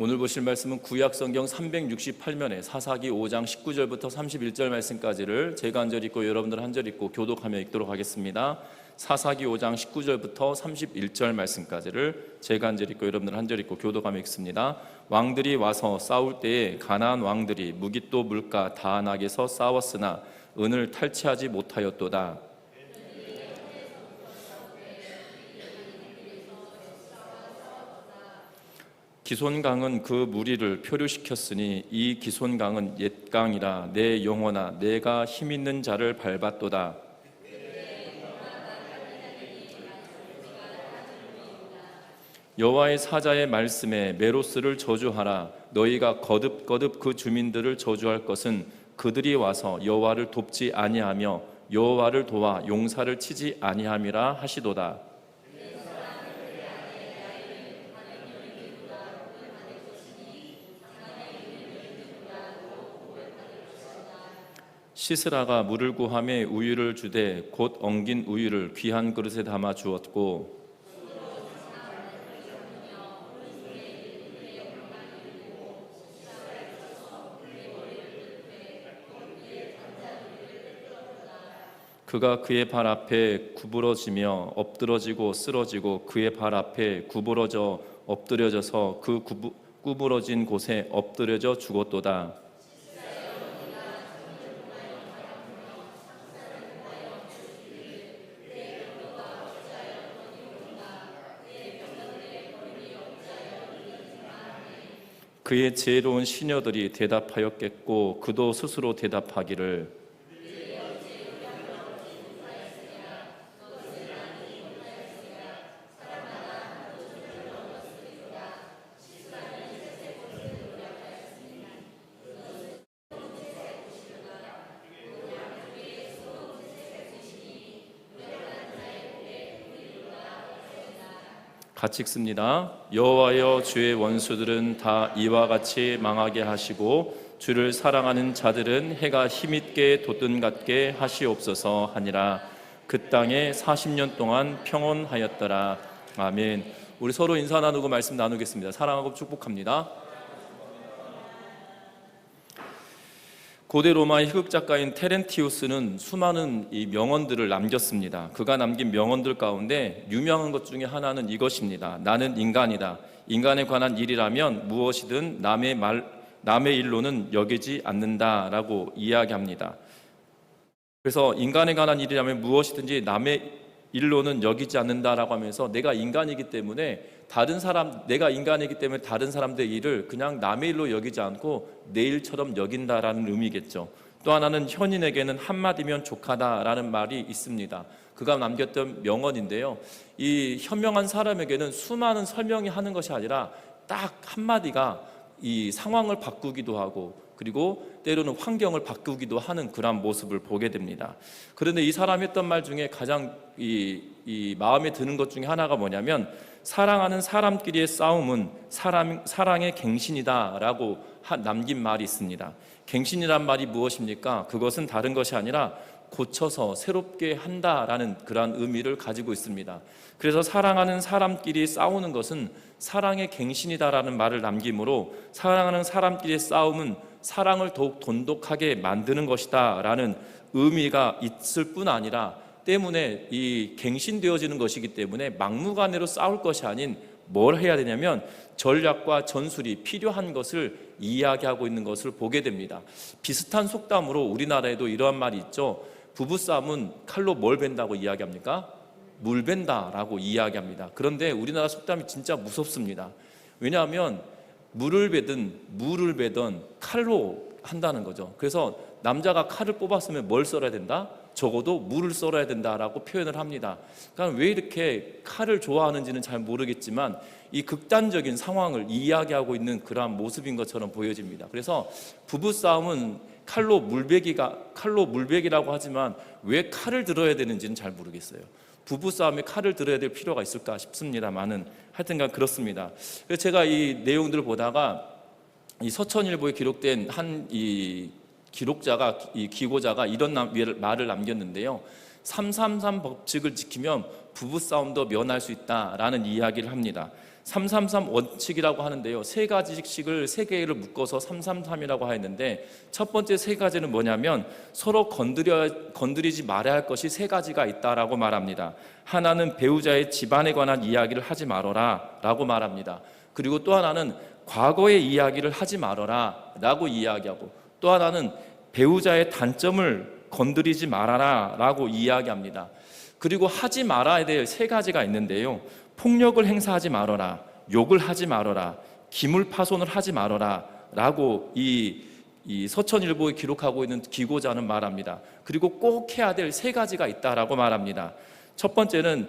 오늘 보실 말씀은 구약성경 368면에 사사기 5장 19절부터 31절 말씀까지를 제가 한 절 읽고 여러분들 한 절 읽고 교독하며 읽도록 하겠습니다. 사사기 5장 19절부터 31절 말씀까지를 제가 한 절 읽고 여러분들 한 절 읽고 교독하며 읽습니다. 왕들이 와서 싸울 때에 가나안 왕들이 무깃도 물가 다안악에서 싸웠으나 은을 탈취하지 못하였도다. 기손강은 그 무리를 표류시켰으니 이 기손강은 옛 강이라 내 영혼아 내가 힘있는 자를 밟았도다. 여호와의 사자의 말씀에 메로스를 저주하라. 너희가 거듭거듭 그 주민들을 저주할 것은 그들이 와서 여호와를 돕지 아니하며 여호와를 도와 용사를 치지 아니함이라 하시도다. 시스라가 물을 구하매 우유를 주되 곧 엉긴 우유를 귀한 그릇에 담아 주었고 그가 그의 발 앞에 구부러지며 엎드러지고 쓰러지고 그의 발 앞에 구부러져 엎드려져서 그 구부러진 곳에 엎드려져 죽었도다. 그의 지혜로운 시녀들이 대답하였겠고 그도 스스로 대답하기를 같이 읽습니다. 여호와여 주의 원수들은 다 이와 같이 망하게 하시고 주를 사랑하는 자들은 해가 힘있게 돋든 같게 하시옵소서 하니라. 그 땅에 40년 동안 평온하였더라. 아멘. 우리 서로 인사 나누고 말씀 나누겠습니다. 사랑하고 축복합니다. 고대 로마의 희극 작가인 테렌티우스는 수많은 이 명언들을 남겼습니다. 그가 남긴 명언들 가운데 유명한 것 중에 하나는 이것입니다. 나는 인간이다. 인간에 관한 일이라면 무엇이든 남의 일로는 여기지 않는다라고 이야기합니다. 그래서 인간에 관한 일이라면 무엇이든지 남의 일로는 여기지 않는다라고 하면서 내가 인간이기 때문에 내가 인간이기 때문에 다른 사람들의 일을 그냥 남의 일로 여기지 않고 내 일처럼 여긴다라는 의미겠죠. 또 하나는 현인에게는 한마디면 족하다라는 말이 있습니다. 그가 남겼던 명언인데요. 이 현명한 사람에게는 수많은 설명이 하는 것이 아니라 딱 한마디가 이 상황을 바꾸기도 하고 그리고 때로는 환경을 바꾸기도 하는 그런 모습을 보게 됩니다. 그런데 이 사람이 했던 말 중에 가장 이 마음에 드는 것 중에 하나가 뭐냐면 사랑하는 사람끼리의 싸움은 사랑의 갱신이다라고 남긴 말이 있습니다. 갱신이란 말이 무엇입니까? 그것은 다른 것이 아니라 고쳐서 새롭게 한다라는 그런 의미를 가지고 있습니다. 그래서 사랑하는 사람끼리 싸우는 것은 사랑의 갱신이다라는 말을 남김으로 사랑하는 사람끼리의 싸움은 사랑을 더욱 돈독하게 만드는 것이다 라는 의미가 있을 뿐 아니라 때문에 이 갱신되어지는 것이기 때문에 막무가내로 싸울 것이 아닌 뭘 해야 되냐면 전략과 전술이 필요한 것을 이야기하고 있는 것을 보게 됩니다. 비슷한 속담으로 우리나라에도 이러한 말이 있죠. 부부싸움은 칼로 뭘 벤다고 이야기합니까? 물 벤다라고 이야기합니다. 그런데 우리나라 속담이 진짜 무섭습니다. 왜냐하면 물을 베든 칼로 한다는 거죠. 그래서 남자가 칼을 뽑았으면 뭘 썰어야 된다? 적어도 물을 썰어야 된다라고 표현을 합니다. 그러니까 왜 이렇게 칼을 좋아하는지는 잘 모르겠지만 이 극단적인 상황을 이야기하고 있는 그러한 모습인 것처럼 보여집니다. 그래서 부부싸움은 칼로 물베기라고 하지만 왜 칼을 들어야 되는지는 잘 모르겠어요. 부부싸움에 칼을 들어야 될 필요가 있을까 싶습니다만은 하여튼간 그렇습니다. 그래서 제가 이 내용들을 보다가 이 서천일보에 기록된 이 기고자가 이런 말을 남겼는데요. 333 법칙을 지키면 부부싸움도 면할 수 있다라는 이야기를 합니다. 333 원칙이라고 하는데요, 세 가지씩을 세 개를 묶어서 333이라고 하였는데, 첫 번째 세 가지는 뭐냐면 서로 건드리지 말아야 할 것이 세 가지가 있다라고 말합니다. 하나는 배우자의 집안에 관한 이야기를 하지 말아라 라고 말합니다. 그리고 또 하나는 과거의 이야기를 하지 말아라 라고 이야기하고, 또 하나는 배우자의 단점을 건드리지 말아라 라고 이야기합니다. 그리고 하지 말아야 될 세 가지가 있는데요, 폭력을 행사하지 말아라, 욕을 하지 말아라, 기물 파손을 하지 말아라 라고 이 서천일보에 기록하고 있는 기고자는 말합니다. 그리고 꼭 해야 될 세 가지가 있다라고 말합니다. 첫 번째는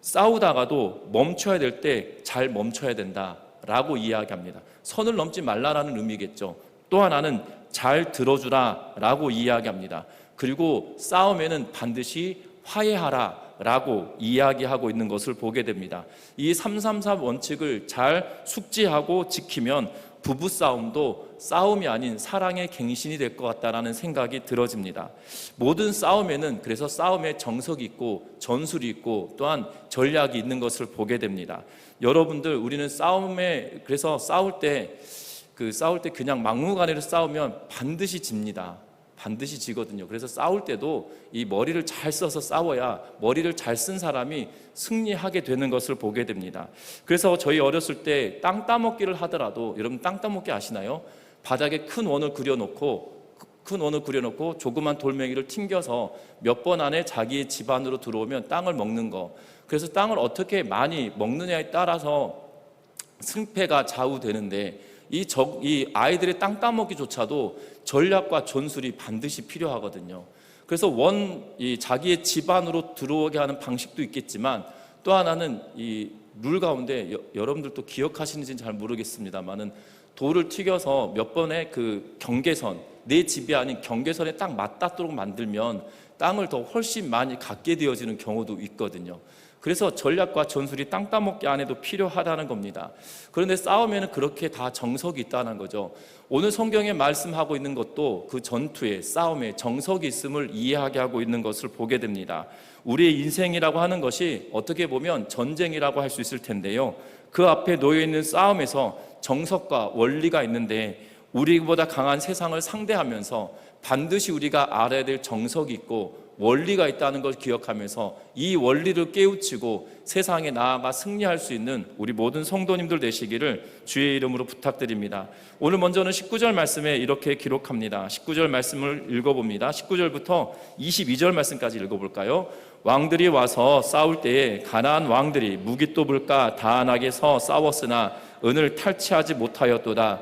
싸우다가도 멈춰야 될 때 잘 멈춰야 된다라고 이야기합니다. 선을 넘지 말라라는 의미겠죠. 또 하나는 잘 들어주라 라고 이야기합니다. 그리고 싸움에는 반드시 화해하라 라고 이야기하고 있는 것을 보게 됩니다. 이 333 원칙을 잘 숙지하고 지키면 부부싸움도 싸움이 아닌 사랑의 갱신이 될 것 같다라는 생각이 들어집니다. 모든 싸움에는 그래서 싸움에 정석이 있고 전술이 있고 또한 전략이 있는 것을 보게 됩니다. 여러분들, 우리는 그래서 싸울 때 그냥 막무가내로 싸우면 반드시 집니다. 반드시 지거든요. 그래서 싸울 때도 이 머리를 잘 써서 싸워야 머리를 잘 쓴 사람이 승리하게 되는 것을 보게 됩니다. 그래서 저희 어렸을 때 땅 따먹기를 하더라도, 여러분 땅 따먹기 아시나요? 바닥에 큰 원을 그려놓고 조그만 돌멩이를 튕겨서 몇 번 안에 자기의 집 안으로 들어오면 땅을 먹는 거. 그래서 땅을 어떻게 많이 먹느냐에 따라서 승패가 좌우되는데, 이 아이들의 땅 따먹기조차도 전략과 전술이 반드시 필요하거든요. 그래서 자기의 집 안으로 들어오게 하는 방식도 있겠지만, 또 하나는 이 룰 가운데 여러분들도 기억하시는지는 잘 모르겠습니다만은, 돌을 튀겨서 몇 번의 그 경계선, 내 집이 아닌 경계선에 딱 맞닿도록 만들면 땅을 더 훨씬 많이 갖게 되어지는 경우도 있거든요. 그래서 전략과 전술이 땅 따먹기 안에도 필요하다는 겁니다. 그런데 싸움에는 그렇게 다 정석이 있다는 거죠. 오늘 성경에 말씀하고 있는 것도 그 전투에, 싸움에 정석이 있음을 이해하게 하고 있는 것을 보게 됩니다. 우리의 인생이라고 하는 것이 어떻게 보면 전쟁이라고 할 수 있을 텐데요, 그 앞에 놓여있는 싸움에서 정석과 원리가 있는데, 우리보다 강한 세상을 상대하면서 반드시 우리가 알아야 될 정석이 있고 원리가 있다는 걸 기억하면서 이 원리를 깨우치고 세상에 나아가 승리할 수 있는 우리 모든 성도님들 되시기를 주의 이름으로 부탁드립니다. 오늘 먼저는 19절 말씀에 이렇게 기록합니다. 19절 말씀을 읽어봅니다. 19절부터 22절 말씀까지 읽어볼까요? 왕들이 와서 싸울 때에 가나안 왕들이 무깃도불가 다안하게서 싸웠으나 은을 탈취하지 못하였도다.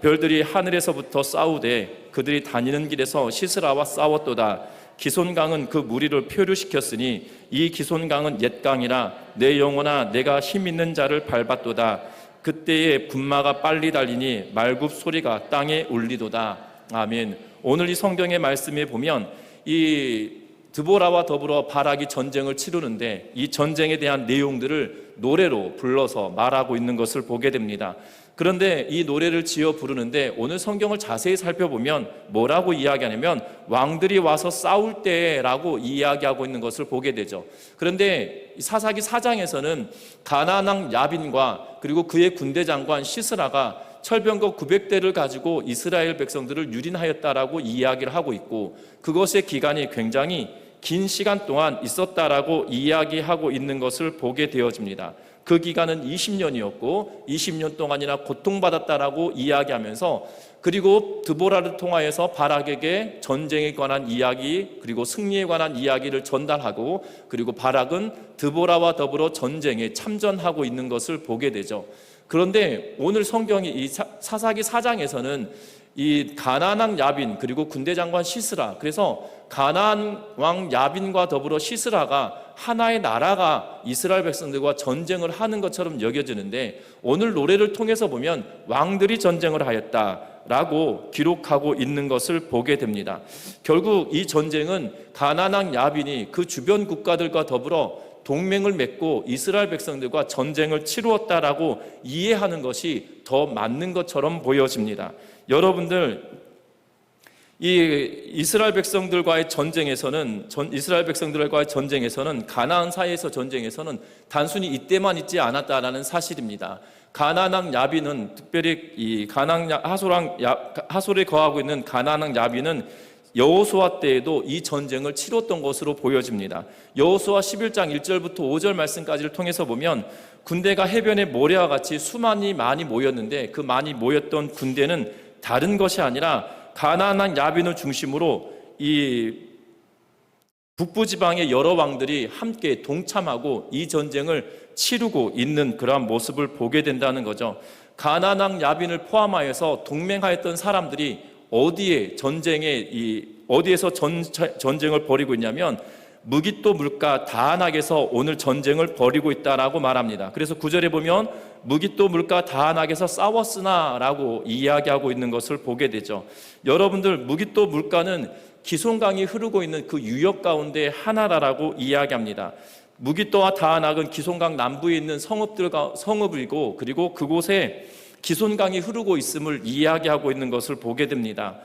별들이 하늘에서부터 싸우되 그들이 다니는 길에서 시스라와 싸웠도다. 기손강은 그 무리를 표류시켰으니 이 기손강은 옛 강이라 내 영혼아 내가 힘있는 자를 밟았도다. 그때에 분마가 빨리 달리니 말굽 소리가 땅에 울리도다. 아멘. 오늘 이 성경의 말씀에 보면 이 드보라와 더불어 바락이 전쟁을 치르는데, 이 전쟁에 대한 내용들을 노래로 불러서 말하고 있는 것을 보게 됩니다. 그런데 이 노래를 지어 부르는데 오늘 성경을 자세히 살펴보면 뭐라고 이야기하냐면 왕들이 와서 싸울 때라고 이야기하고 있는 것을 보게 되죠. 그런데 사사기 4장에서는 가나안 왕 야빈과 그리고 그의 군대 장관 시스라가 철병거 900대를 가지고 이스라엘 백성들을 유린하였다라고 이야기를 하고 있고, 그것의 기간이 굉장히 긴 시간 동안 있었다라고 이야기하고 있는 것을 보게 되어집니다. 그 기간은 20년이었고 20년 동안이나 고통받았다라고 이야기하면서, 그리고 드보라를 통하여서 바락에게 전쟁에 관한 이야기 그리고 승리에 관한 이야기를 전달하고, 그리고 바락은 드보라와 더불어 전쟁에 참전하고 있는 것을 보게 되죠. 그런데 오늘 성경이 이 사사기 4장에서는 이 가나안 왕 야빈 그리고 군대 장관 시스라, 그래서 가나안 왕 야빈과 더불어 시스라가 하나의 나라가 이스라엘 백성들과 전쟁을 하는 것처럼 여겨지는데, 오늘 노래를 통해서 보면 왕들이 전쟁을 하였다라고 기록하고 있는 것을 보게 됩니다. 결국 이 전쟁은 가나안 왕 야빈이 그 주변 국가들과 더불어 동맹을 맺고 이스라엘 백성들과 전쟁을 치루었다라고 이해하는 것이 더 맞는 것처럼 보여집니다. 여러분들, 이 이스라엘 백성들과의 전쟁에서는 가나안 사이에서 전쟁에서는 단순히 이때만 있지 않았다라는 사실입니다. 가나안 왕 야빈은 특별히 이 하솔에 거하고 있는 가나안 왕 야빈은 여호수아 때에도 이 전쟁을 치렀던 것으로 보여집니다. 여호수아 11장 1절부터 5절 말씀까지를 통해서 보면 군대가 해변의 모래와 같이 많이 모였는데 그 많이 모였던 군대는 다른 것이 아니라 가나안 왕 야빈을 중심으로 이 북부 지방의 여러 왕들이 함께 동참하고 이 전쟁을 치르고 있는 그러한 모습을 보게 된다는 거죠. 가나안 왕 야빈을 포함하여서 동맹하였던 사람들이 어디에서 전쟁을 벌이고 있냐면 무깃도 물가 다한악에서 오늘 전쟁을 벌이고 있다라고 말합니다. 그래서 9절에 보면 무깃도 물가 다한악에서 싸웠으나라고 이야기하고 있는 것을 보게 되죠. 여러분들, 무깃도 물가는 기손강이 흐르고 있는 그 유역 가운데 하나라고 이야기합니다. 무깃도와 다한악은 기손강 남부에 있는 성읍이고 그리고 그곳에 기손강이 흐르고 있음을 이야기하고 있는 것을 보게 됩니다.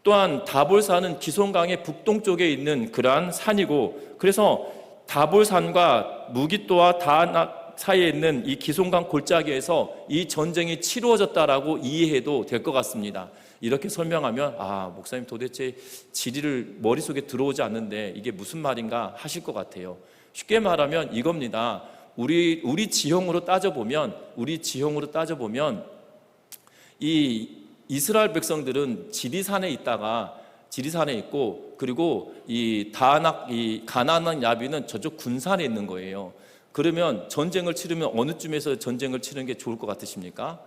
또한 다볼산은 기손강의 북동쪽에 있는 그러한 산이고, 그래서 다볼산과 무깃도와 다한악 사이에 있는 이 기손강 골짜기에서 이 전쟁이 치루어졌다라고 이해해도 될 것 같습니다. 이렇게 설명하면 목사님 도대체 지리를 머릿속에 들어오지 않는데 이게 무슨 말인가 하실 것 같아요. 쉽게 말하면 이겁니다. 우리 지형으로 따져보면 이 이스라엘 백성들은 지리산에 있고, 그리고 이 가나안 야빈은 저쪽 군산에 있는 거예요. 그러면 전쟁을 치르면 어느 쯤에서 전쟁을 치르는 게 좋을 것 같으십니까?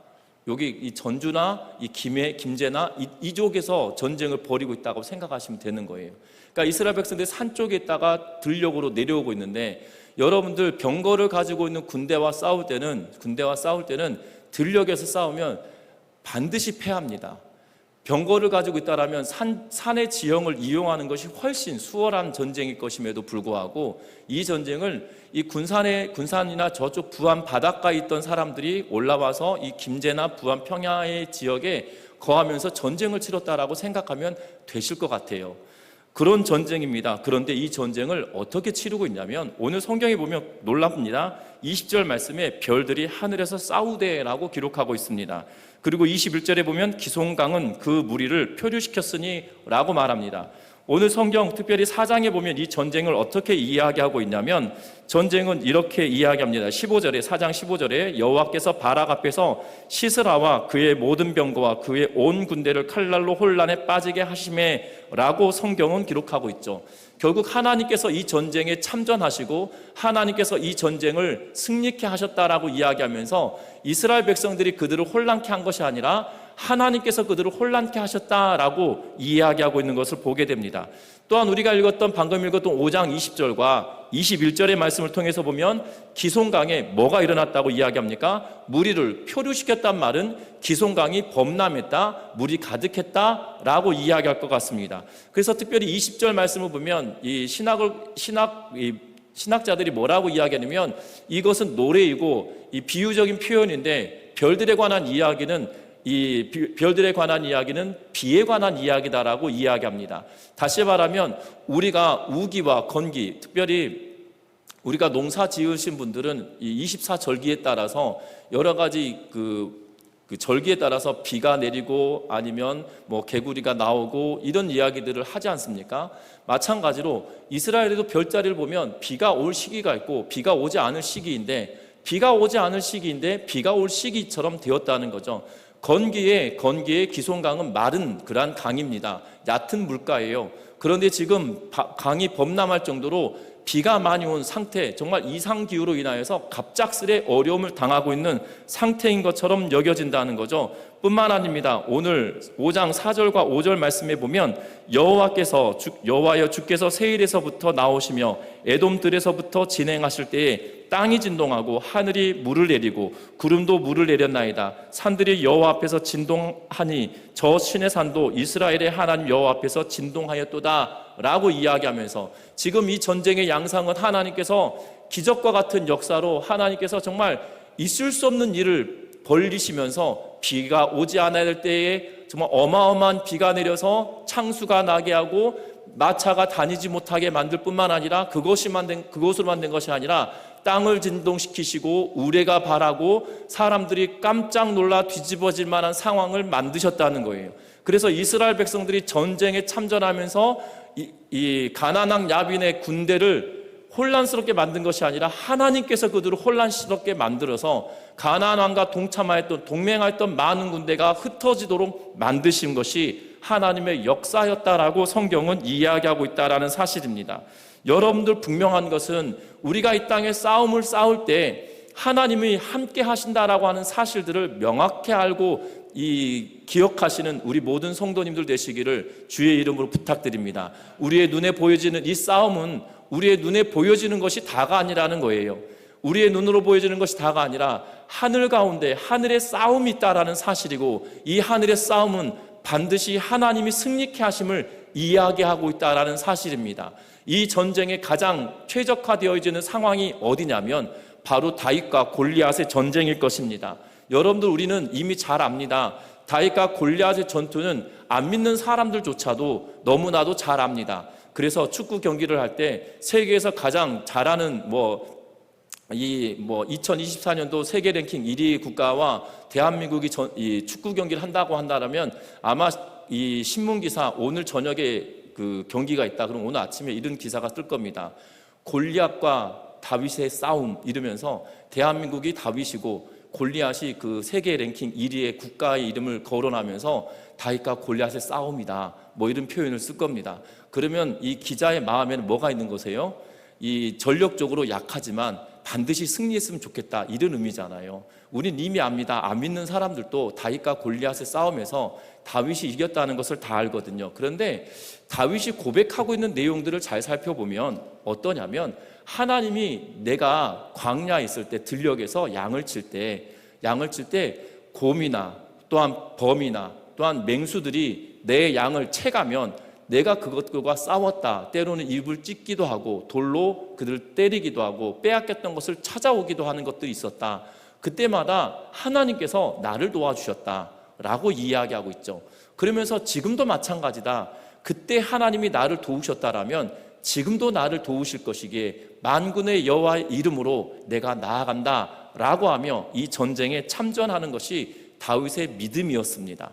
여기 이 전주나 이 김제나 이쪽에서 전쟁을 벌이고 있다고 생각하시면 되는 거예요. 그러니까 이스라엘 백성들이 산 쪽에 있다가 들녘으로 내려오고 있는데, 여러분들 병거를 가지고 있는 군대와 싸울 때는 들녘에서 싸우면 반드시 패합니다. 병거를 가지고 있다라면 산의 지형을 이용하는 것이 훨씬 수월한 전쟁일 것임에도 불구하고 이 전쟁을 이 군산이나 저쪽 부안 바닷가에 있던 사람들이 올라와서 이 김제나 부안 평야의 지역에 거하면서 전쟁을 치렀다라고 생각하면 되실 것 같아요. 그런 전쟁입니다. 그런데 이 전쟁을 어떻게 치르고 있냐면 오늘 성경에 보면 놀랍니다. 20절 말씀에 별들이 하늘에서 싸우되라고 기록하고 있습니다. 그리고 21절에 보면 기손강은 그 무리를 표류시켰으니 라고 말합니다. 오늘 성경 특별히 4장에 보면 이 전쟁을 어떻게 이야기하고 있냐면 전쟁은 이렇게 이야기합니다. 4장 15절에 여호와께서 바락 앞에서 시스라와 그의 모든 병거와 그의 온 군대를 칼날로 혼란에 빠지게 하심에 라고 성경은 기록하고 있죠. 결국 하나님께서 이 전쟁에 참전하시고 하나님께서 이 전쟁을 승리케 하셨다라고 이야기하면서 이스라엘 백성들이 그들을 혼란케 한 것이 아니라 하나님께서 그들을 혼란케 하셨다라고 이야기하고 있는 것을 보게 됩니다. 또한 우리가 방금 읽었던 5장 20절과 21절의 말씀을 통해서 보면 기손강에 뭐가 일어났다고 이야기합니까? 무리를 표류시켰단 말은 기손강이 범람했다, 물이 가득했다라고 이야기할 것 같습니다. 그래서 특별히 20절 말씀을 보면 이 신학자들이 뭐라고 이야기하냐면 이것은 노래이고 이 비유적인 표현인데 별들에 관한 이야기는 비에 관한 이야기다라고 이야기합니다. 다시 말하면 우리가 우기와 건기, 특별히 우리가 농사 지으신 분들은 이 24절기에 따라서 여러 가지 그 절기에 따라서 비가 내리고 아니면 뭐 개구리가 나오고 이런 이야기들을 하지 않습니까? 마찬가지로 이스라엘에도 별자리를 보면 비가 올 시기가 있고 비가 오지 않을 시기인데 비가 올 시기처럼 되었다는 거죠. 건기의 기손강은 마른 그러한 강입니다. 얕은 물가예요. 그런데 지금 강이 범람할 정도로 비가 많이 온 상태, 정말 이상기후로 인하여서 갑작스레 어려움을 당하고 있는 상태인 것처럼 여겨진다는 거죠. 뿐만 아닙니다. 오늘 5장 4절과 5절 말씀에 보면 여호와여 주께서 세일에서부터 나오시며 에돔들에서부터 진행하실 때에 땅이 진동하고 하늘이 물을 내리고 구름도 물을 내렸나이다. 산들이 여호와 앞에서 진동하니 저 신의 산도 이스라엘의 하나님 여호와 앞에서 진동하였도다 라고 이야기하면서 지금 이 전쟁의 양상은 하나님께서 기적과 같은 역사로 하나님께서 정말 있을 수 없는 일을 벌리시면서 비가 오지 않아야 될 때에 정말 어마어마한 비가 내려서 창수가 나게 하고 마차가 다니지 못하게 만들 뿐만 아니라 그것으로 만든 것이 아니라 땅을 진동시키시고 우레가 발하고 사람들이 깜짝 놀라 뒤집어질 만한 상황을 만드셨다는 거예요. 그래서 이스라엘 백성들이 전쟁에 참전하면서 이 가나안 왕 야빈의 군대를 혼란스럽게 만든 것이 아니라 하나님께서 그들을 혼란스럽게 만들어서 가나안 왕과 동맹하였던 많은 군대가 흩어지도록 만드신 것이 하나님의 역사였다라고 성경은 이야기하고 있다라는 사실입니다. 여러분들 분명한 것은 우리가 이 땅에 싸움을 싸울 때 하나님이 함께 하신다라고 하는 사실들을 명확히 알고 기억하시는 우리 모든 성도님들 되시기를 주의 이름으로 부탁드립니다. 우리의 눈에 보여지는 이 싸움은 우리의 눈에 보여지는 것이 다가 아니라는 거예요. 우리의 눈으로 보여지는 것이 다가 아니라 하늘 가운데 하늘의 싸움이 있다라는 사실이고, 이 하늘의 싸움은 반드시 하나님이 승리케 하심을 이야기하고 있다라는 사실입니다. 이 전쟁에 가장 최적화되어지는 상황이 어디냐면 바로 다윗과 골리앗의 전쟁일 것입니다. 여러분들, 우리는 이미 잘 압니다. 다윗과 골리앗의 전투는 안 믿는 사람들조차도 너무나도 잘 압니다. 그래서 축구 경기를 할 때 세계에서 가장 잘하는 2024년도 세계 랭킹 1위 국가와 대한민국이 이 축구 경기를 한다고 한다면 아마 이 신문 기사 오늘 저녁에 그 경기가 있다 그럼 오늘 아침에 이런 기사가 뜰 겁니다. 골리앗과 다윗의 싸움 이러면서 대한민국이 다윗이고 골리앗이 그 세계 랭킹 1위의 국가의 이름을 거론하면서 다윗과 골리앗의 싸움이다 이런 표현을 쓸 겁니다. 그러면 이 기자의 마음에는 뭐가 있는 거세요? 이 전력적으로 약하지만 반드시 승리했으면 좋겠다 이런 의미잖아요. 우린 이미 압니다. 안 믿는 사람들도 다윗과 골리앗의 싸움에서 다윗이 이겼다는 것을 다 알거든요. 그런데 다윗이 고백하고 있는 내용들을 잘 살펴보면 어떠냐면, 하나님이 내가 광야에 있을 때 들녘에서 양을 칠 때 곰이나 또한 범이나 또한 맹수들이 내 양을 채가면 내가 그것들과 싸웠다. 때로는 입을 찢기도 하고 돌로 그들을 때리기도 하고 빼앗겼던 것을 찾아오기도 하는 것들이 있었다. 그때마다 하나님께서 나를 도와주셨다라고 이야기하고 있죠. 그러면서 지금도 마찬가지다. 그때 하나님이 나를 도우셨다라면 지금도 나를 도우실 것이기에 만군의 여호와의 이름으로 내가 나아간다라고 하며 이 전쟁에 참전하는 것이 다윗의 믿음이었습니다.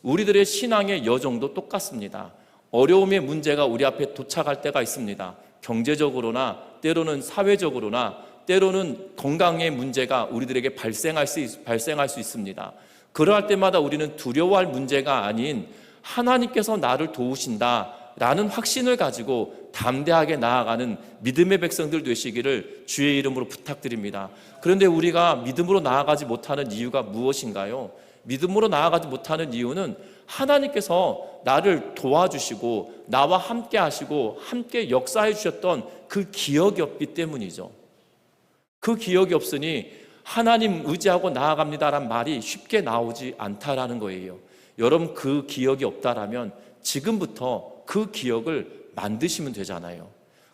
우리들의 신앙의 여정도 똑같습니다. 어려움의 문제가 우리 앞에 도착할 때가 있습니다. 경제적으로나 때로는 사회적으로나 때로는 건강의 문제가 우리들에게 발생할 수 있습니다. 그러할 때마다 우리는 두려워할 문제가 아닌 하나님께서 나를 도우신다라는 확신을 가지고 담대하게 나아가는 믿음의 백성들 되시기를 주의 이름으로 부탁드립니다. 그런데 우리가 믿음으로 나아가지 못하는 이유가 무엇인가요? 믿음으로 나아가지 못하는 이유는 하나님께서 나를 도와주시고 나와 함께 하시고 함께 역사해 주셨던 그 기억이 없기 때문이죠. 그 기억이 없으니 하나님 의지하고 나아갑니다라는 말이 쉽게 나오지 않다라는 거예요. 여러분, 그 기억이 없다라면 지금부터 그 기억을 만드시면 되잖아요.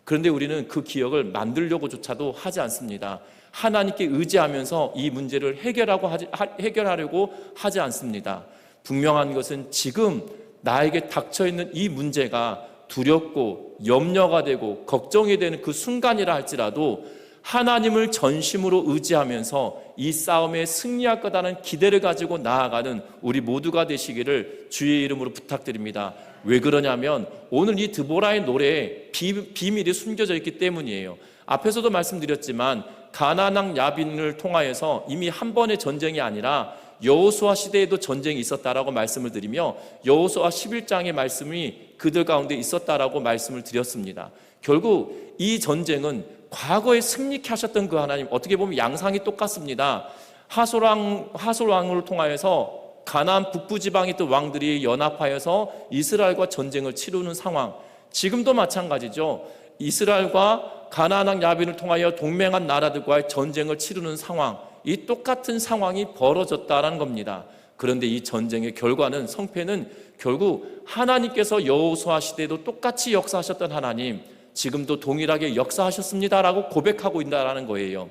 그런데 우리는 그 기억을 만들려고조차도 하지 않습니다. 하나님께 의지하면서 이 문제를 해결하려고 하지 않습니다. 분명한 것은 지금 나에게 닥쳐있는 이 문제가 두렵고 염려가 되고 걱정이 되는 그 순간이라 할지라도 하나님을 전심으로 의지하면서 이 싸움에 승리할 거다는 기대를 가지고 나아가는 우리 모두가 되시기를 주의 이름으로 부탁드립니다. 왜 그러냐면 오늘 이 드보라의 노래에 비밀이 숨겨져 있기 때문이에요. 앞에서도 말씀드렸지만 가나안 왕 야빈을 통하여서 이미 한 번의 전쟁이 아니라 여호수아 시대에도 전쟁이 있었다라고 말씀을 드리며 여호수아 11장의 말씀이 그들 가운데 있었다라고 말씀을 드렸습니다. 결국 이 전쟁은 과거에 승리케 하셨던 그 하나님, 어떻게 보면 양상이 똑같습니다. 하솔 왕을 통하여서 가나안 북부 지방에 있던 왕들이 연합하여서 이스라엘과 전쟁을 치르는 상황, 지금도 마찬가지죠. 이스라엘과 가나안 왕 야빈을 통하여 동맹한 나라들과의 전쟁을 치르는 상황, 이 똑같은 상황이 벌어졌다는 겁니다. 그런데 이 전쟁의 결과는, 성패는 결국 하나님께서 여호수아 시대에도 똑같이 역사하셨던 하나님, 지금도 동일하게 역사하셨습니다라고 고백하고 있다는 거예요.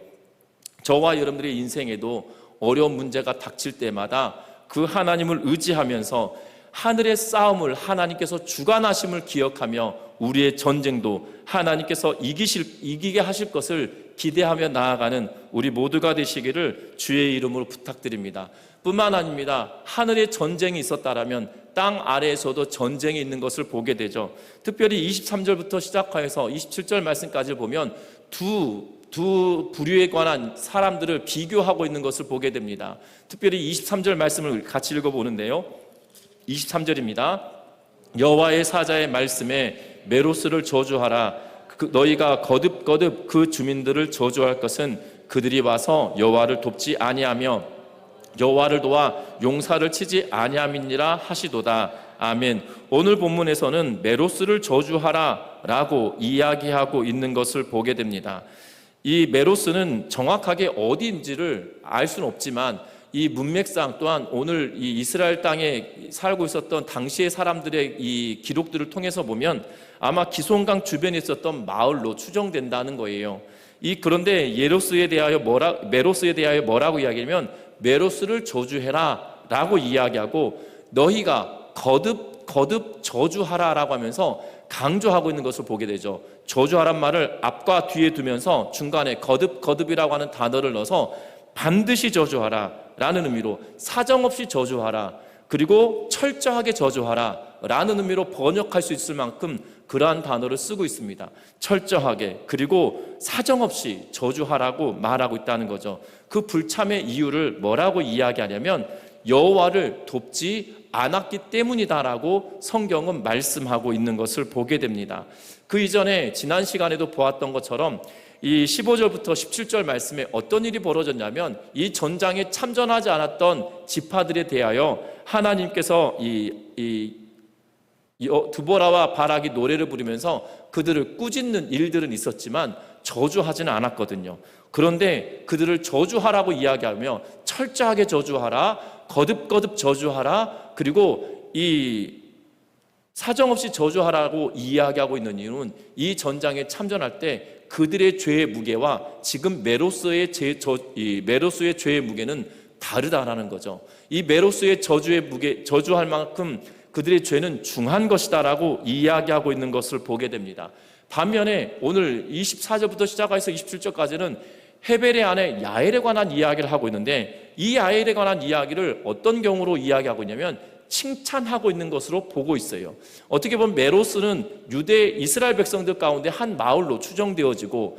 저와 여러분들의 인생에도 어려운 문제가 닥칠 때마다 그 하나님을 의지하면서 하늘의 싸움을 하나님께서 주관하심을 기억하며 우리의 전쟁도 하나님께서 이기게 하실 것을 기대하며 나아가는 우리 모두가 되시기를 주의 이름으로 부탁드립니다. 뿐만 아닙니다. 하늘의 전쟁이 있었다라면 땅 아래에서도 전쟁이 있는 것을 보게 되죠. 특별히 23절부터 시작하여서 27절 말씀까지 보면 두 부류에 관한 사람들을 비교하고 있는 것을 보게 됩니다. 특별히 23절 말씀을 같이 읽어보는데요. 23절입니다. 여호와의 사자의 말씀에 메로스를 저주하라. 너희가 거듭거듭 그 주민들을 저주할 것은 그들이 와서 여호와를 돕지 아니하며 여호와를 도와 용사를 치지 아니함이니라 하시도다. 아멘. 오늘 본문에서는 메로스를 저주하라 라고 이야기하고 있는 것을 보게 됩니다. 이 메로스는 정확하게 어디인지를 알 수는 없지만 이 문맥상 또한 오늘 이 이스라엘 땅에 살고 있었던 당시의 사람들의 이 기록들을 통해서 보면 아마 기손강 주변에 있었던 마을로 추정된다는 거예요. 그런데 메로스에 대하여 뭐라고 이야기하면 메로스를 저주해라 라고 이야기하고 너희가 거듭 저주하라 라고 하면서 강조하고 있는 것을 보게 되죠. 저주하란 말을 앞과 뒤에 두면서 중간에 거듭이라고 하는 단어를 넣어서 반드시 저주하라 라는 의미로 사정없이 저주하라, 그리고 철저하게 저주하라 라는 의미로 번역할 수 있을 만큼 그러한 단어를 쓰고 있습니다. 철저하게 그리고 사정없이 저주하라고 말하고 있다는 거죠. 그 불참의 이유를 뭐라고 이야기하냐면 여호와를 돕지 않았기 때문이다라고 성경은 말씀하고 있는 것을 보게 됩니다. 그 이전에 지난 시간에도 보았던 것처럼 이 15절부터 17절 말씀에 어떤 일이 벌어졌냐면 이 전장에 참전하지 않았던 지파들에 대하여 하나님께서 드보라와 바락이 노래를 부르면서 그들을 꾸짖는 일들은 있었지만 저주하지는 않았거든요. 그런데 그들을 저주하라고 이야기하며 철저하게 저주하라, 거듭거듭 저주하라, 그리고 이 사정없이 저주하라고 이야기하고 있는 이유는 이 전장에 참전할 때 그들의 죄의 무게와 지금 메로스의 죄의 무게는 다르다라는 거죠. 이 메로스의 저주의 무게, 저주할 만큼 그들의 죄는 중한 것이다라고 이야기하고 있는 것을 보게 됩니다. 반면에 오늘 24절부터 시작해서 27절까지는 헤벨의 아내 야엘에 관한 이야기를 하고 있는데 이 야엘에 관한 이야기를 어떤 경우로 이야기하고 있냐면 칭찬하고 있는 것으로 보고 있어요. 어떻게 보면 메로스는 유대 이스라엘 백성들 가운데 한 마을로 추정되어지고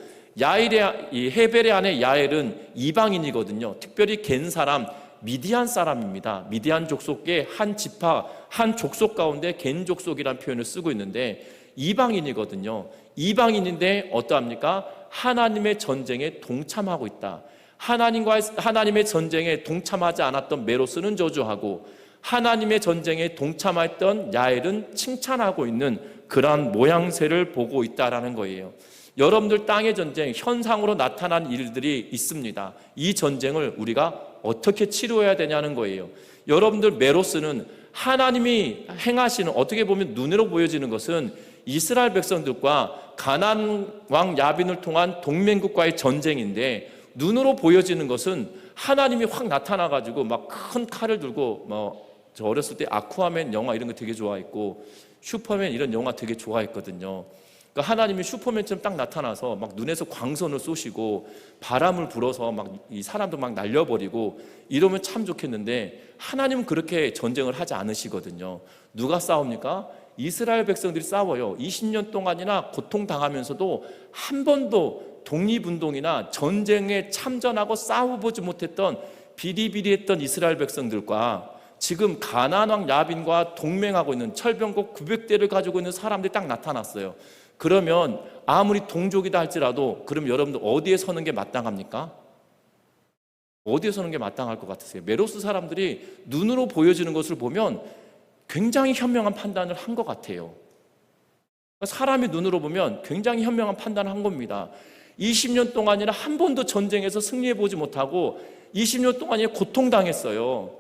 이 헤벨의 아내 야엘은 이방인이거든요. 특별히 겐 사람 미디안 사람입니다. 미디안 족속의 한 지파, 한 족속 가운데 겐 족속이라는 표현을 쓰고 있는데 이방인이거든요. 이방인인데 어떠합니까? 하나님의 전쟁에 동참하고 있다. 하나님의 전쟁에 동참하지 않았던 메로스는 저주하고 하나님의 전쟁에 동참했던 야엘은 칭찬하고 있는 그러한 모양새를 보고 있다라는 거예요. 여러분들 땅의 전쟁, 현상으로 나타난 일들이 있습니다. 이 전쟁을 우리가 어떻게 치료해야 되냐는 거예요. 여러분들 메로스는 하나님이 행하시는, 어떻게 보면 눈으로 보여지는 것은 이스라엘 백성들과 가나안 왕 야빈을 통한 동맹국과의 전쟁인데 눈으로 보여지는 것은 하나님이 확 나타나가지고 막 큰 칼을 들고 저 어렸을 때 아쿠아맨 영화 이런 거 되게 좋아했고 슈퍼맨 이런 영화 되게 좋아했거든요. 그러니까 하나님이 슈퍼맨처럼 딱 나타나서 막 눈에서 광선을 쏘시고 바람을 불어서 막 이 사람도 막 날려버리고 이러면 참 좋겠는데 하나님은 그렇게 전쟁을 하지 않으시거든요. 누가 싸웁니까? 이스라엘 백성들이 싸워요. 20년 동안이나 고통당하면서도 한 번도 독립운동이나 전쟁에 참전하고 싸워보지 못했던 비리비리했던 이스라엘 백성들과 지금 가나안 왕 야빈과 동맹하고 있는 철병국 900대를 가지고 있는 사람들이 딱 나타났어요. 그러면 아무리 동족이다 할지라도 그럼 여러분들 어디에 서는 게 마땅합니까? 어디에 서는 게 마땅할 것 같으세요? 메로스 사람들이 눈으로 보여지는 것을 보면 굉장히 현명한 판단을 한 것 같아요. 사람이 눈으로 보면 굉장히 현명한 판단을 한 겁니다. 20년 동안이나 한 번도 전쟁에서 승리해보지 못하고 20년 동안이 고통당했어요.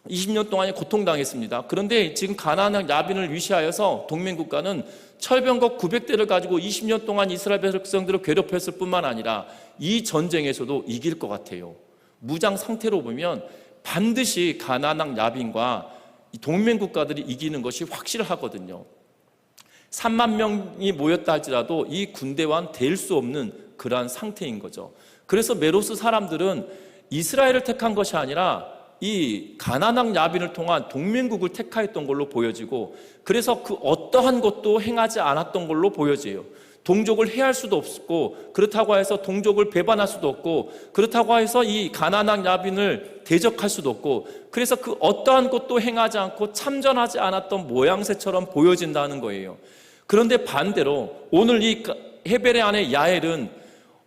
20년 동안에 고통당했습니다. 그런데 지금 가나안 야빈을 위시하여서 동맹국가는 철병국 900대를 가지고 20년 동안 이스라엘 백성들을 괴롭혔을 뿐만 아니라 이 전쟁에서도 이길 것 같아요. 무장 상태로 보면 반드시 가나안 야빈과 이 동맹 국가들이 이기는 것이 확실하거든요. 3만 명이 모였다 할지라도 이 군대와는 될 수 없는 그러한 상태인 거죠. 그래서 메로스 사람들은 이스라엘을 택한 것이 아니라 이 가나안 야빈을 통한 동맹국을 택하였던 걸로 보여지고, 그래서 그 어떠한 것도 행하지 않았던 걸로 보여져요. 동족을 해할 수도 없고, 그렇다고 해서 동족을 배반할 수도 없고, 그렇다고 해서 이 가나안 야빈을 대적할 수도 없고, 그래서 그 어떠한 것도 행하지 않고 참전하지 않았던 모양새처럼 보여진다는 거예요. 그런데 반대로 오늘 이 헤벨의 아내 야엘은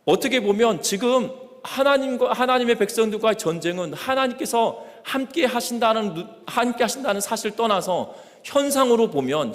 어떻게 보면 지금 하나님의 백성들과의 전쟁은 하나님께서 함께 하신다는 사실을 떠나서 현상으로 보면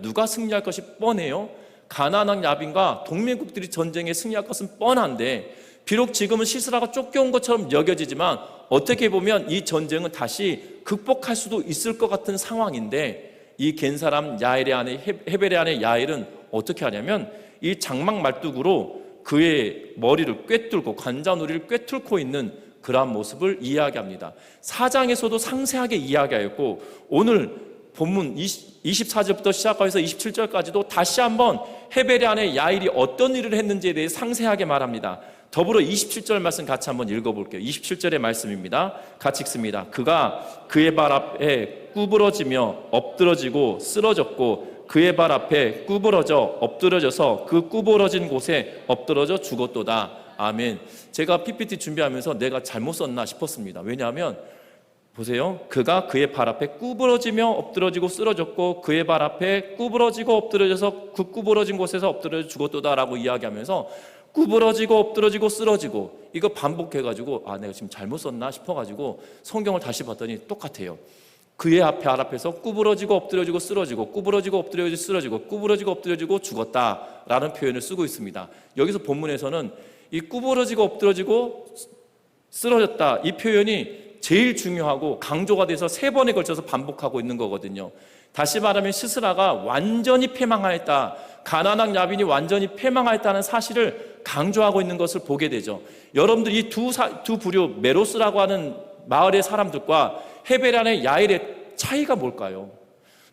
누가 승리할 것이 뻔해요. 가나안 야빈과 동맹국들이 전쟁에 승리할 것은 뻔한데, 비록 지금은 시스라가 쫓겨온 것처럼 여겨지지만 어떻게 보면 이 전쟁은 다시 극복할 수도 있을 것 같은 상황인데, 이 겐 사람 야엘의 아내 헤벨의 아내 야엘은 어떻게 하냐면 이 장막 말뚝으로 그의 머리를 꿰뚫고 관자놀이를 꿰뚫고 있는 그러한 모습을 이야기합니다. 4장에서도 상세하게 이야기하였고, 오늘 본문 24절부터 시작해서 27절까지도 다시 한번 헤벨의 아내 야일이 어떤 일을 했는지에 대해 상세하게 말합니다. 더불어 27절 말씀 같이 한번 읽어볼게요. 27절의 말씀입니다. 같이 읽습니다. 그가 그의 발 앞에 구부러지며 엎드러지고 쓰러졌고, 그의 발 앞에 구부러져 엎드러져서 그 구부러진 곳에 엎드러져 죽었도다. 아멘. 제가 PPT 준비하면서 내가 잘못 썼나 싶었습니다. 왜냐하면 보세요. 그가 그의 발 앞에 구부러지며 엎드러지고 쓰러졌고, 그의 발 앞에 구부러지고 엎드러져서 그 구부러진 곳에서 엎드러져 죽었도다라고 이야기하면서 구부러지고 엎드러지고 쓰러지고, 이거 반복해가지고 내가 지금 잘못 썼나 싶어가지고 성경을 다시 봤더니 똑같아요. 그의 발 앞에서 구부러지고 엎드러지고 쓰러지고, 구부러지고 엎드러지고 쓰러지고, 구부러지고 엎드러지고 죽었다라는 표현을 쓰고 있습니다. 여기서 본문에서는 이 구부러지고 엎드러지고 쓰러졌다, 이 표현이 제일 중요하고 강조가 돼서 3번에 걸쳐서 반복하고 있는 거거든요. 다시 말하면 시스라가 완전히 패망하였다, 가나안 야빈이 완전히 패망하였다는 사실을 강조하고 있는 것을 보게 되죠. 여러분들 이 두 부류, 메로스라고 하는 마을의 사람들과 헤벨의 아내 야일의 차이가 뭘까요?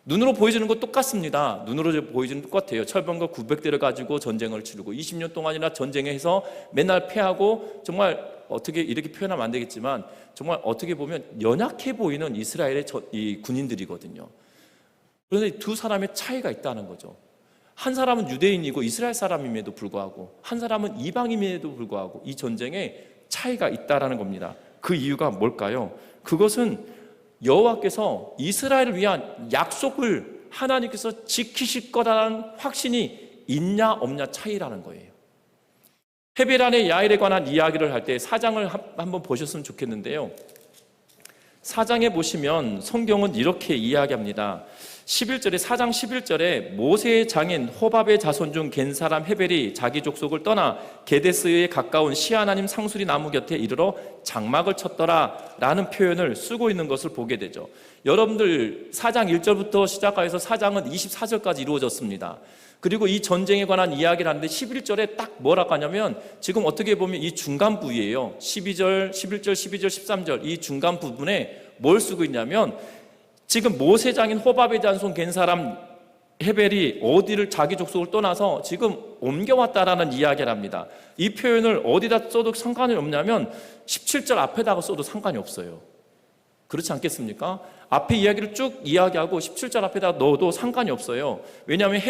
눈으로 보여지는 것 똑같습니다. 눈으로 보여지는 똑같아요. 철병과 900대를 가지고 전쟁을 치르고 20년 동안이나 전쟁해서 맨날 패하고, 정말 어떻게 이렇게 표현하면 안 되겠지만 정말 어떻게 보면 연약해 보이는 이스라엘의 이 군인들이거든요. 그런데 두 사람의 차이가 있다는 거죠. 한 사람은 유대인이고 이스라엘 사람임에도 불구하고, 한 사람은 이방인임에도 불구하고 이 전쟁에 차이가 있다는 겁니다. 그 이유가 뭘까요? 그것은 여호와께서 이스라엘을 위한 약속을 하나님께서 지키실 거라는 확신이 있냐 없냐 차이라는 거예요. 헤벨 아내 야일에 관한 이야기를 할 때 4장을 한번 보셨으면 좋겠는데요. 4장에 보시면 성경은 이렇게 이야기합니다. 11절에 4장 11절에 모세의 장인 호밥의 자손 중 겐 사람 헤벨이 자기 족속을 떠나 게데스에 가까운 시아나님 상수리 나무 곁에 이르러 장막을 쳤더라 라는 표현을 쓰고 있는 것을 보게 되죠. 여러분들 4장 1절부터 시작해서 4장은 24절까지 이루어졌습니다. 그리고 이 전쟁에 관한 이야기를 하는데 11절에 딱 뭐라고 하냐면, 지금 어떻게 보면 이 중간 부위예요. 12절, 11절, 12절, 13절 이 중간 부분에 뭘 쓰고 있냐면, 지금 모세 장인 호밥의 자손 겐 사람 헤벨이 어디를 자기 족속을 떠나서 지금 옮겨왔다라는 이야기를 합니다. 이 표현을 어디다 써도 상관이 없냐면 17절 앞에다가 써도 상관이 없어요. 그렇지 않겠습니까? 앞에 이야기를 쭉 이야기하고 17절 앞에다 넣어도 상관이 없어요. 왜냐하면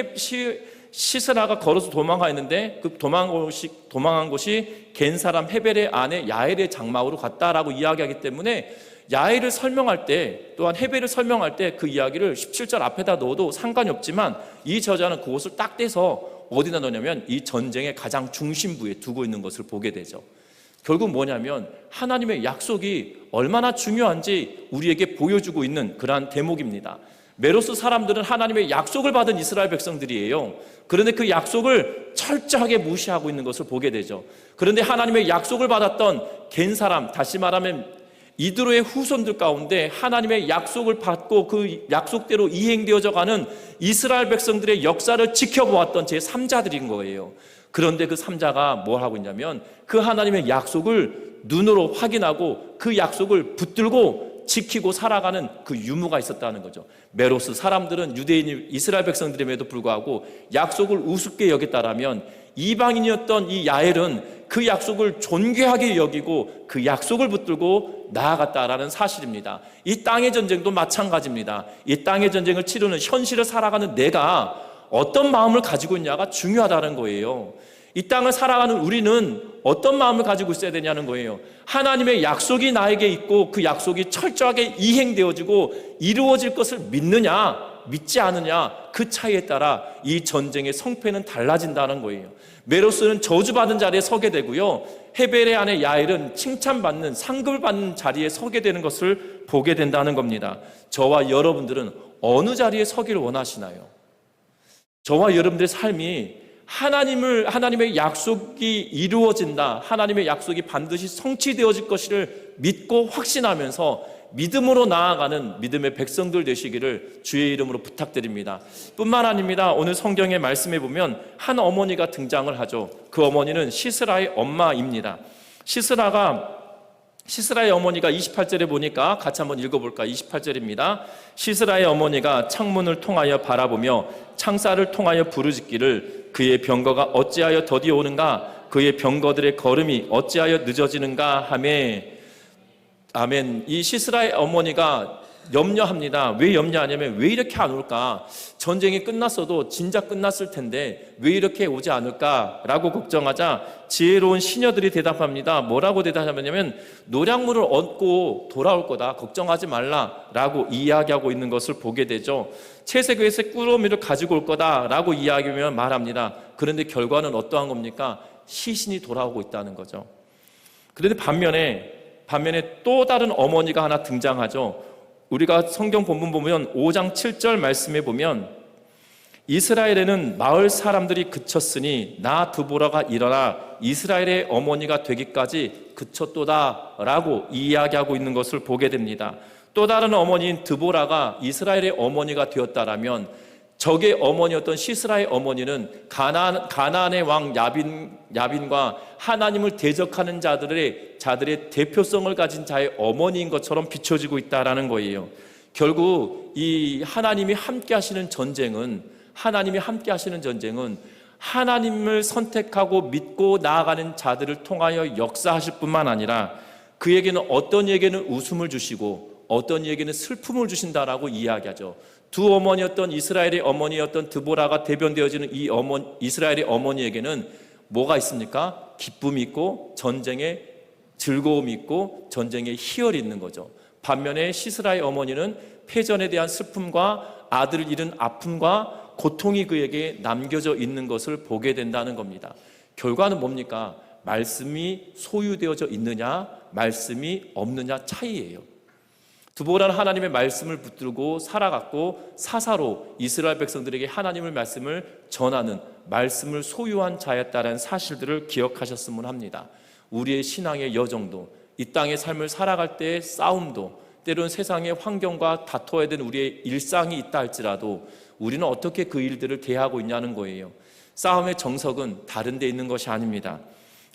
시스라가 걸어서 도망가 있는데 그 도망한 곳이 겐 사람 헤벨의 아내 야엘의 장막으로 갔다라고 이야기하기 때문에 야엘을 설명할 때, 또한 헤벨을 설명할 때 그 이야기를 17절 앞에다 넣어도 상관이 없지만, 이 저자는 그것을 딱 떼서 어디다 넣냐면 이 전쟁의 가장 중심부에 두고 있는 것을 보게 되죠. 결국 뭐냐면 하나님의 약속이 얼마나 중요한지 우리에게 보여주고 있는 그러한 대목입니다. 메로스 사람들은 하나님의 약속을 받은 이스라엘 백성들이에요. 그런데 그 약속을 철저하게 무시하고 있는 것을 보게 되죠. 그런데 하나님의 약속을 받았던 겐 사람, 다시 말하면 이드로의 후손들 가운데 하나님의 약속을 받고 그 약속대로 이행되어져 가는 이스라엘 백성들의 역사를 지켜보았던 제3자들인 거예요. 그런데 그 3자가 뭘 하고 있냐면 그 하나님의 약속을 눈으로 확인하고 그 약속을 붙들고 지키고 살아가는 그 유무가 있었다는 거죠. 메로스 사람들은 유대인 이스라엘 백성들임에도 불구하고 약속을 우습게 여겼다라면 이방인이었던 이 야엘은 그 약속을 존귀하게 여기고 그 약속을 붙들고 나아갔다라는 사실입니다. 이 땅의 전쟁도 마찬가지입니다. 이 땅의 전쟁을 치르는 현실을 살아가는 내가 어떤 마음을 가지고 있냐가 중요하다는 거예요. 이 땅을 살아가는 우리는 어떤 마음을 가지고 있어야 되냐는 거예요. 하나님의 약속이 나에게 있고 그 약속이 철저하게 이행되어지고 이루어질 것을 믿느냐 믿지 않느냐, 그 차이에 따라 이 전쟁의 성패는 달라진다는 거예요. 메로스는 저주받은 자리에 서게 되고요, 헤벨의 아내 야엘은 칭찬받는, 상급을 받는 자리에 서게 되는 것을 보게 된다는 겁니다. 저와 여러분들은 어느 자리에 서기를 원하시나요? 저와 여러분들의 삶이 하나님의 약속이 이루어진다, 하나님의 약속이 반드시 성취되어질 것을 믿고 확신하면서 믿음으로 나아가는 믿음의 백성들 되시기를 주의 이름으로 부탁드립니다. 뿐만 아닙니다. 오늘 성경의 말씀에 보면 한 어머니가 등장을 하죠. 그 어머니는 시스라의 엄마입니다. 시스라의 어머니가 28절에 보니까 같이 한번 읽어볼까? 28절입니다. 시스라의 어머니가 창문을 통하여 바라보며 창살을 통하여 부르짖기를 그의 병거가 어찌하여 더디 오는가, 그의 병거들의 걸음이 어찌하여 늦어지는가 하매. 아멘. 이 시스라의 어머니가 염려합니다. 왜 염려하냐면 왜 이렇게 안 올까? 전쟁이 끝났어도 진작 끝났을 텐데 왜 이렇게 오지 않을까라고 걱정하자 지혜로운 시녀들이 대답합니다. 뭐라고 대답하냐면 노량물을 얻고 돌아올 거다, 걱정하지 말라라고 이야기하고 있는 것을 보게 되죠. 채색의 꾸러미를 가지고 올 거다라고 이야기하면 말합니다. 그런데 결과는 어떠한 겁니까? 시신이 돌아오고 있다는 거죠. 그런데 반면에 또 다른 어머니가 하나 등장하죠. 우리가 성경 본문 보면 5장 7절 말씀에 보면 이스라엘에는 마을 사람들이 그쳤으니 나 드보라가 일어나 이스라엘의 어머니가 되기까지 그쳤도다 라고 이야기하고 있는 것을 보게 됩니다. 또 다른 어머니인 드보라가 이스라엘의 어머니가 되었다라면 적의 어머니였던 시스라의 어머니는 가나안의 왕 야빈과 하나님을 대적하는 자들의 대표성을 가진 자의 어머니인 것처럼 비춰지고 있다라는 거예요. 결국 이 하나님이 함께 하시는 전쟁은 하나님을 선택하고 믿고 나아가는 자들을 통하여 역사하실 뿐만 아니라 그에게는 어떤 이에게는 웃음을 주시고 어떤 이에게는 슬픔을 주신다라고 이야기하죠. 두 어머니였던 이스라엘의 어머니였던 드보라가 대변되어지는 이 이스라엘의 어머니에게는 뭐가 있습니까? 기쁨이 있고 전쟁에 즐거움이 있고 전쟁에 희열이 있는 거죠. 반면에 시스라의 어머니는 패전에 대한 슬픔과 아들을 잃은 아픔과 고통이 그에게 남겨져 있는 것을 보게 된다는 겁니다. 결과는 뭡니까? 말씀이 소유되어져 있느냐, 말씀이 없느냐 차이예요. 드보라는 하나님의 말씀을 붙들고 살아갔고 사사로 이스라엘 백성들에게 하나님의 말씀을 전하는, 말씀을 소유한 자였다는 사실들을 기억하셨으면 합니다. 우리의 신앙의 여정도, 이 땅의 삶을 살아갈 때의 싸움도, 때로는 세상의 환경과 다퉈야 되는 우리의 일상이 있다 할지라도 우리는 어떻게 그 일들을 대하고 있냐는 거예요. 싸움의 정석은 다른 데 있는 것이 아닙니다.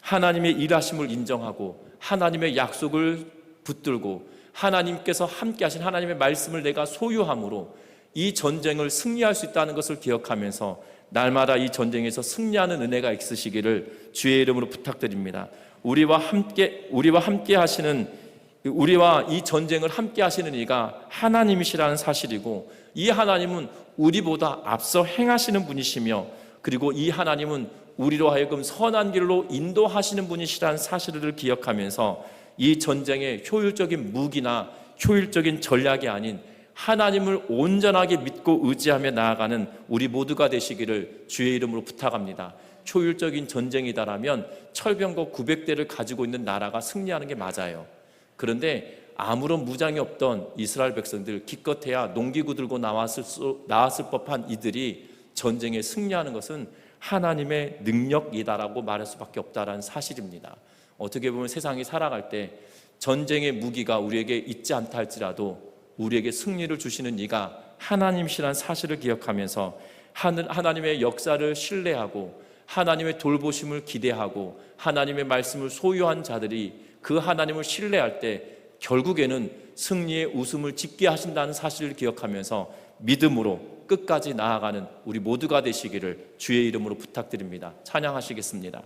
하나님의 일하심을 인정하고 하나님의 약속을 붙들고 하나님께서 함께 하신 하나님의 말씀을 내가 소유함으로 이 전쟁을 승리할 수 있다는 것을 기억하면서 날마다 이 전쟁에서 승리하는 은혜가 있으시기를 주의 이름으로 부탁드립니다. 우리와 이 전쟁을 함께 하시는 이가 하나님이시라는 사실이고, 이 하나님은 우리보다 앞서 행하시는 분이시며, 그리고 이 하나님은 우리로 하여금 선한 길로 인도하시는 분이시라는 사실을 기억하면서 이 전쟁의 효율적인 무기나 효율적인 전략이 아닌 하나님을 온전하게 믿고 의지하며 나아가는 우리 모두가 되시기를 주의 이름으로 부탁합니다. 효율적인 전쟁이다라면 철병거 900대를 가지고 있는 나라가 승리하는 게 맞아요. 그런데 아무런 무장이 없던 이스라엘 백성들, 기껏해야 농기구 들고 나왔을 법한 이들이 전쟁에 승리하는 것은 하나님의 능력이다라고 말할 수밖에 없다라는 사실입니다. 어떻게 보면 세상이 살아갈 때 전쟁의 무기가 우리에게 있지 않다 할지라도 우리에게 승리를 주시는 이가 하나님이시라는 사실을 기억하면서 하나님의 역사를 신뢰하고 하나님의 돌보심을 기대하고 하나님의 말씀을 소유한 자들이 그 하나님을 신뢰할 때 결국에는 승리의 웃음을 짓게 하신다는 사실을 기억하면서 믿음으로 끝까지 나아가는 우리 모두가 되시기를 주의 이름으로 부탁드립니다. 찬양하시겠습니다.